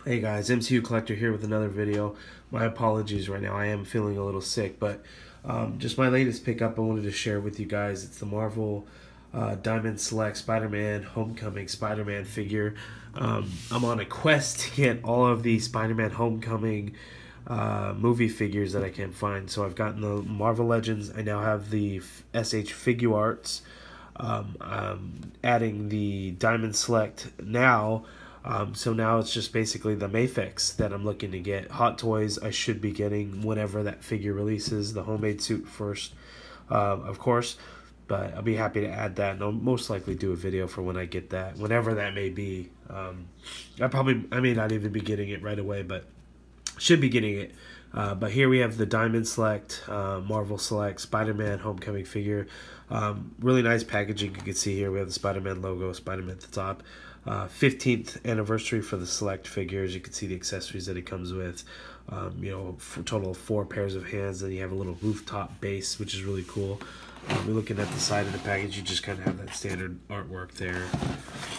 Hey guys, MCU Collector here with another video. My apologies right now, I am feeling a little sick, but just my latest pickup I wanted to share with you guys. It's the Marvel Diamond Select Spider-Man Homecoming Spider-Man figure. I'm on a quest to get all of the Spider-Man Homecoming movie figures that I can find. So I've gotten the Marvel Legends, I now have the SH Figuarts. I'm adding the Diamond Select now. So now it's just basically the MAFEX that I'm looking to get. Hot Toys I should be getting whenever that figure releases. The homemade suit first, of course. But I'll be happy to add that, and I'll most likely do a video for when I get that, whenever that may be. I may not even be getting it right away, but should be getting it. But here we have the Diamond Select, Marvel Select, Spider-Man Homecoming figure. Really nice packaging. You can see here we have the Spider-Man logo, Spider-Man at the top. 15th anniversary for the Select figures. You can see the accessories that it comes with. For a total of 4 pairs of hands. Then you have a little rooftop base, which is really cool. We're looking at the side of the package. You just kind of have that standard artwork there.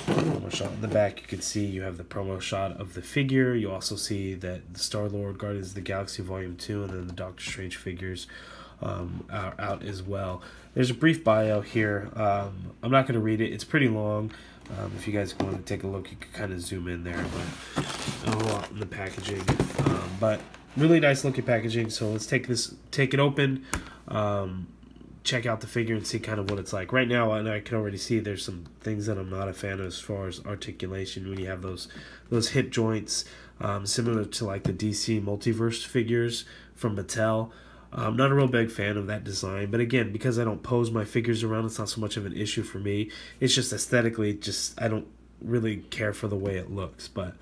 Promo shot in the back. You can see you have the promo shot of the figure. You also see that the Star-Lord, Guardians of the Galaxy Volume 2, and then the Doctor Strange figures are out as well. There's a brief bio here. I'm not going to read it. It's pretty long. If you guys want to take a look, you can kind of zoom in there, but a lot in the packaging. But really nice looking packaging. So let's take it open, check out the figure and see kind of what it's like. Right now, and I can already see there's some things that I'm not a fan of as far as articulation. When you have those hip joints, similar to like the DC Multiverse figures from Mattel. I'm not a real big fan of that design, but again, because I don't pose my figures around, it's not so much of an issue for me. It's just aesthetically, I don't really care for the way it looks. But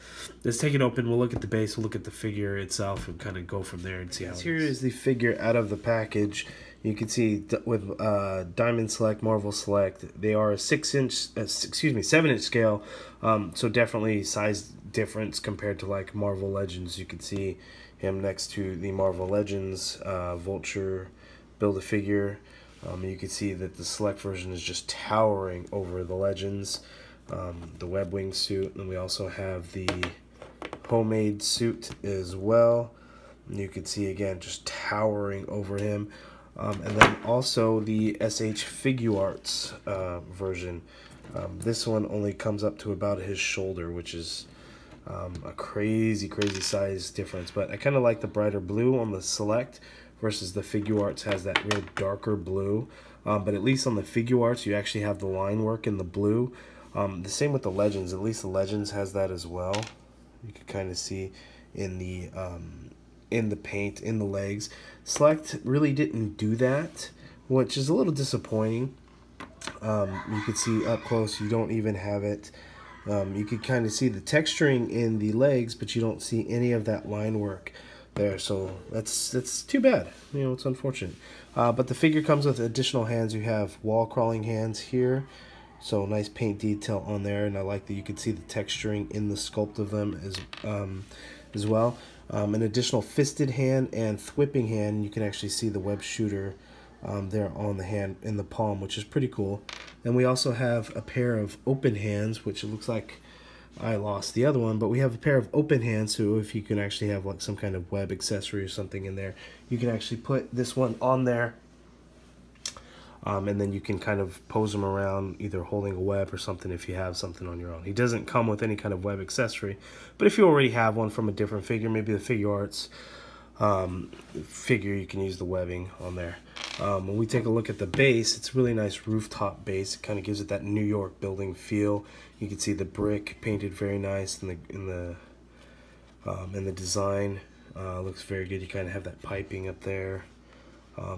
let's take it open. We'll look at the base, we'll look at the figure itself, and kind of go from there and see how it is. Here is the figure out of the package. You can see with Diamond Select, Marvel Select, they are a 7-inch scale. So definitely size difference compared to like Marvel Legends. You can see him next to the Marvel Legends Vulture Build-A-Figure. You can see that the Select version is just towering over the Legends, the web wing suit, and we also have the homemade suit as well. And you can see again just towering over him. And then also the SH Figuarts version. This one only comes up to about his shoulder, which is a crazy size difference. But I kind of like the brighter blue on the Select versus the Figuarts has that real darker blue. But at least on the Figuarts, you actually have the line work in the blue. The same with the Legends. At least the Legends has that as well. You can kind of see in the paint, in the legs. Select really didn't do that, which is a little disappointing. You can see up close, you don't even have it. You can kind of see the texturing in the legs, but you don't see any of that line work there. So that's too bad. It's unfortunate. But the figure comes with additional hands. You have wall crawling hands here. So nice paint detail on there, and I like that you can see the texturing in the sculpt of them as well. An additional fisted hand and thwipping hand. You can actually see the web shooter there on the hand in the palm, which is pretty cool. And we also have a pair of open hands, which it looks like I lost the other one, but we have a pair of open hands, so if you can actually have like some kind of web accessory or something in there, you can actually put this one on there. And then you can kind of pose him around, either holding a web or something if you have something on your own. He doesn't come with any kind of web accessory, but if you already have one from a different figure, maybe the Figuarts figure, you can use the webbing on there. When we take a look at the base, it's a really nice rooftop base. It kind of gives it that New York building feel. You can see the brick painted very nice in the design. Looks very good. You kind of have that piping up there.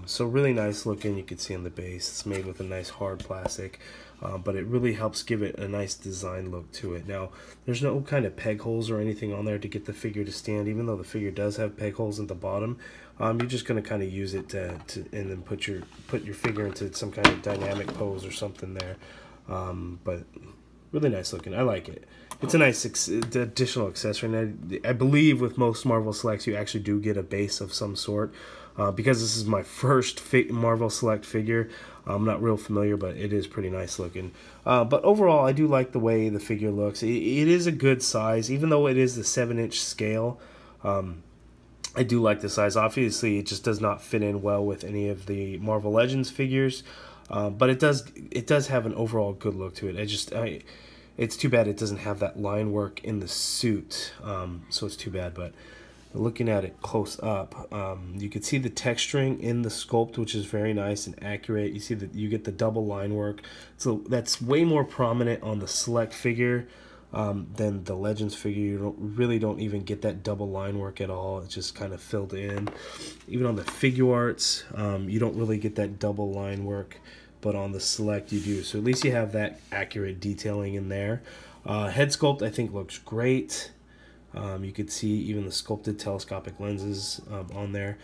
So really nice looking. You can see on the base it's made with a nice hard plastic, but it really helps give it a nice design look to it. Now there's no kind of peg holes or anything on there to get the figure to stand, even though the figure does have peg holes at the bottom. You're just going to kind of use it and then put your figure into some kind of dynamic pose or something there. But really nice looking. I like it. it's a nice additional accessory. And I believe with most Marvel Selects, you actually do get a base of some sort. Because this is my first Marvel Select figure, I'm not real familiar, but it is pretty nice looking. But overall, I do like the way the figure looks. It is a good size, even though it is the 7-inch scale. I do like the size. Obviously, it just does not fit in well with any of the Marvel Legends figures, but it does have an overall good look to it. It's too bad it doesn't have that line work in the suit, so it's too bad. But looking at it close up, you can see the texturing in the sculpt, which is very nice and accurate. You see that you get the double line work, so that's way more prominent on the Select figure than the Legends figure. You really don't even get that double line work at all. It's just kind of filled in. Even on the Figuarts, you don't really get that double line work, but on the Select you do. So at least you have that accurate detailing in there. Head sculpt I think looks great. You could see even the sculpted telescopic lenses on there.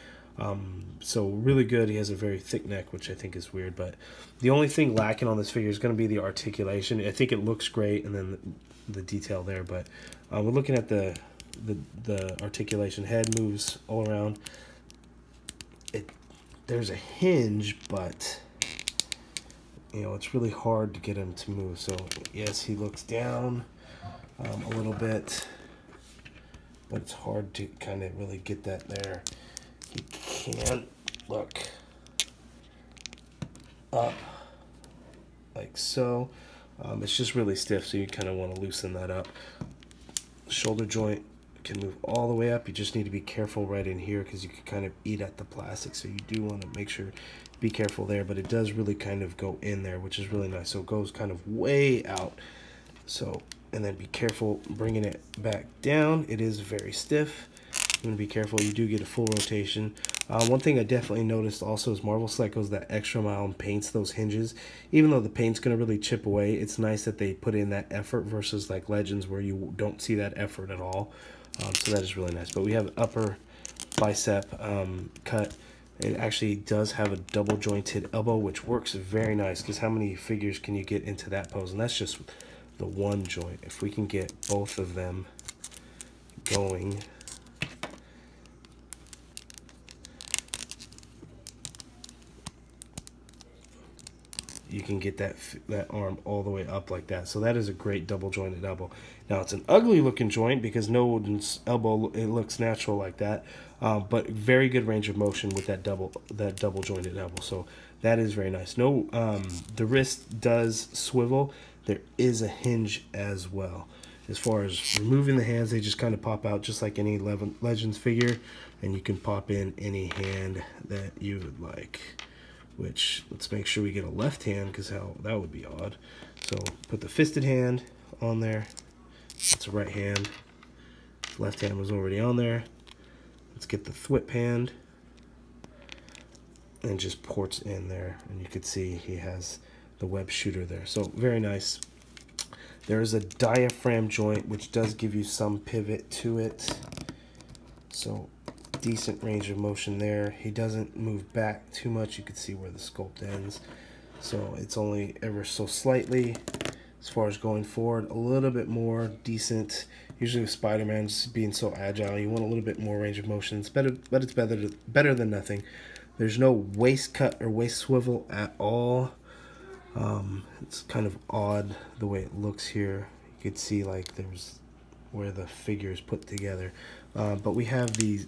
So really good. He has a very thick neck, which I think is weird, but the only thing lacking on this figure is going to be the articulation. I think it looks great, and then the detail there, but we're looking at the articulation. Head moves all around. There's a hinge, but you know, it's really hard to get him to move. So yes, he looks down a little bit, but it's hard to kind of really get that there. He can look up like so. It's just really stiff, so you kind of want to loosen that up. Shoulder joint can move all the way up. You just need to be careful right in here because you can kind of eat at the plastic, so you do want to make sure, be careful there, but it does really kind of go in there, which is really nice. So it goes kind of way out. So, and then be careful bringing it back down. It is very stiff. I'm going to be careful. You do get a full rotation. One thing I definitely noticed also is Marvel Select goes that extra mile and paints those hinges. Even though the paint's going to really chip away, it's nice that they put in that effort versus like Legends where you don't see that effort at all. So that is really nice. But we have an upper bicep cut. It actually does have a double jointed elbow, which works very nice because how many figures can you get into that pose? And that's just the one joint. If we can get both of them going, you can get that arm all the way up like that. So that is a great double jointed elbow. Now it's an ugly looking joint because no one's elbow, it looks natural like that, but very good range of motion with that double jointed elbow. So that is very nice. No, the wrist does swivel. There is a hinge as well. As far as removing the hands, they just kind of pop out just like any Legends figure, and you can pop in any hand that you would like. Which, let's make sure we get a left hand, because how that would be odd. So put the fisted hand on there. It's a right hand. Left hand was already on there. Let's get the thwip hand and just ports in there, and you can see he has the web shooter there. So very nice. There is a diaphragm joint which does give you some pivot to it. So decent range of motion there. He doesn't move back too much. You can see where the sculpt ends. So it's only ever so slightly. As far as going forward, a little bit more decent. Usually with Spider-Man just being so agile, you want a little bit more range of motion. It's better, but it's better than nothing. There's no waist cut or waist swivel at all. It's kind of odd the way it looks here. You could see like there's where the figure is put together. But we have the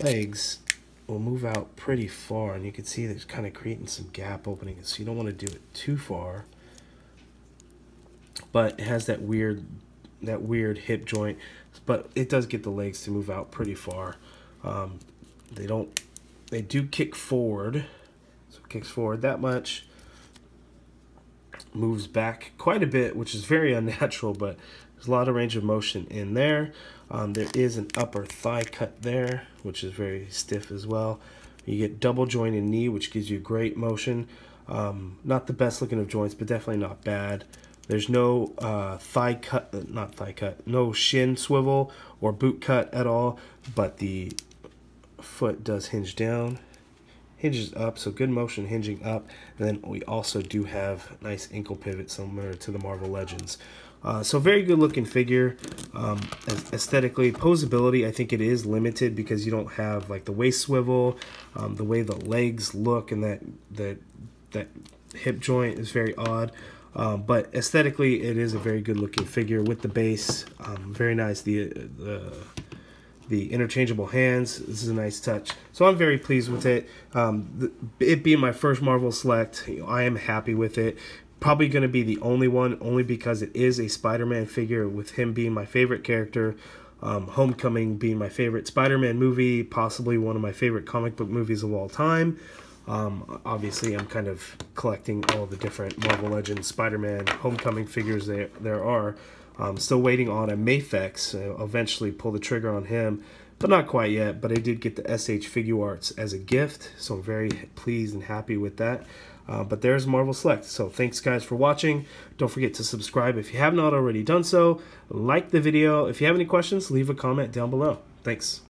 legs will move out pretty far, and you can see there's kind of creating some gap openings, so you don't want to do it too far. But it has that weird hip joint, but it does get the legs to move out pretty far. They do kick forward, so it kicks forward that much, moves back quite a bit, which is very unnatural, but there's a lot of range of motion in there. There is an upper thigh cut there, which is very stiff as well. You get double jointed knee, which gives you great motion. Not the best looking of joints, but definitely not bad. There's no no shin swivel or boot cut at all, but the foot does hinge down, hinges up, so good motion hinging up. And then we also do have nice ankle pivot similar to the Marvel Legends. So very good looking figure. Aesthetically, posability, I think it is limited because you don't have like the waist swivel, the way the legs look, and that hip joint is very odd. But aesthetically, it is a very good looking figure with the base. Very nice. The interchangeable hands. This is a nice touch. So I'm very pleased with it. It being my first Marvel Select, I am happy with it. Probably going to be the only one, only because it is a Spider-Man figure, with him being my favorite character. Homecoming being my favorite Spider-Man movie, possibly one of my favorite comic book movies of all time. Obviously, I'm kind of collecting all the different Marvel Legends Spider-Man Homecoming figures there are. Still waiting on a MAFEX. Eventually pull the trigger on him, but not quite yet. But I did get the SH Figuarts as a gift, so I'm very pleased and happy with that. But there's Marvel Select. So thanks guys for watching. Don't forget to subscribe if you have not already done so. Like the video. If you have any questions, leave a comment down below. Thanks.